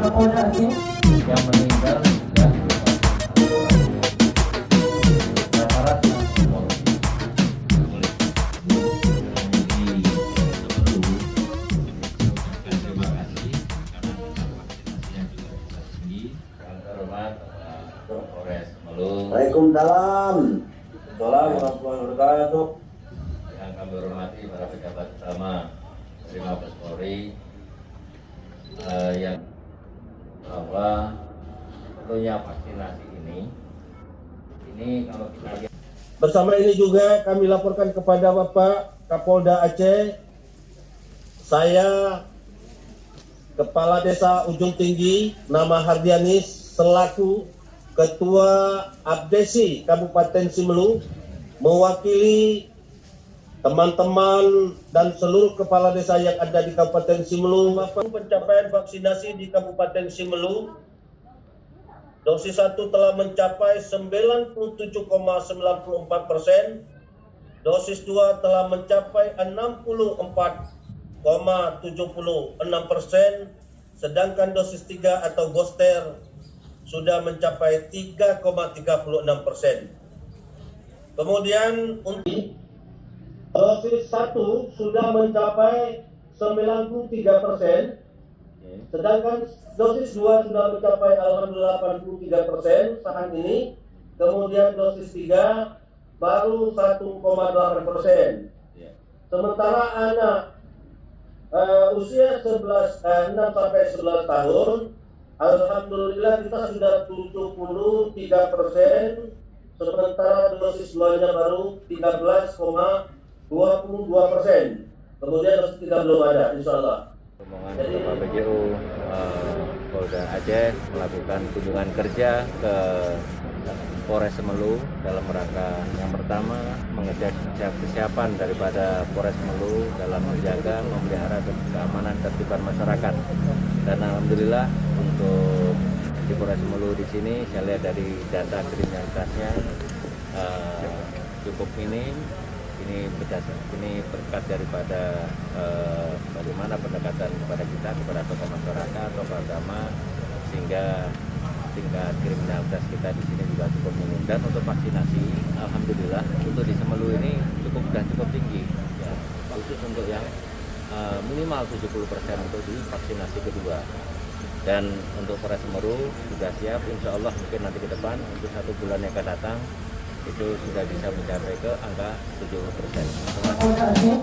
Kapolda Aceh yang meninggal sudah rata-rata terima kasih karena vaksinasi yang juga bisa tinggi. Yang terhormat Polres Melu, Waalaikumsalam. Assalamualaikum warahmatullahi wabarakatuh. yang kami hormati para pejabat utama dari Mabes Polri, yang bahwa tentunya vaksinasi ini kalau kita lihat Bersama ini juga kami laporkan kepada Bapak Kapolda Aceh, saya Kepala Desa Ujung Tinggi, nama Hardianis, selaku Ketua Abdesi Kabupaten Simelu, mewakili teman-teman dan seluruh kepala desa yang ada di Kabupaten Simelu. Pencapaian vaksinasi di Kabupaten Simelu, dosis 1 telah mencapai 97,94%, dosis 2 telah mencapai 64,76%, sedangkan dosis 3 atau booster sudah mencapai 3,36%. Kemudian untuk dosis 1 sudah mencapai 93%, sedangkan dosis 2 sudah mencapai alhamdulillah 83% saat ini. Kemudian dosis 3 baru 1,8%. Sementara anak usia 6 sampai 11 tahun, alhamdulillah kita sudah 73%, sementara dosis 2-nya baru 13,22%. Kemudian dosis 3 belum ada, insya Allah. rombongan Bapak BJU Polda Aceh melakukan kunjungan kerja ke Polres Melu dalam rangka yang pertama mengecek kesiapan daripada Polres Melu dalam menjaga memelihara keamanan tertiban masyarakat. Dan alhamdulillah untuk di Polres Melu di sini saya lihat dari data kriminalitasnya cukup minim. Ini berkat daripada bagaimana pendekatan kepada kita, kepada tokoh masyarakat, tokoh agama, sehingga tingkat kriminalitas kita di sini juga cukup minim. Dan untuk vaksinasi, alhamdulillah untuk di Semelu ini cukup tinggi, ya, khusus untuk yang minimal 70% untuk di vaksinasi kedua. Dan untuk Polres Semeru sudah siap, insya Allah mungkin nanti ke depan untuk 1 bulan yang akan datang itu sudah bisa mencapai ke angka 70%. Kapolda Aceh.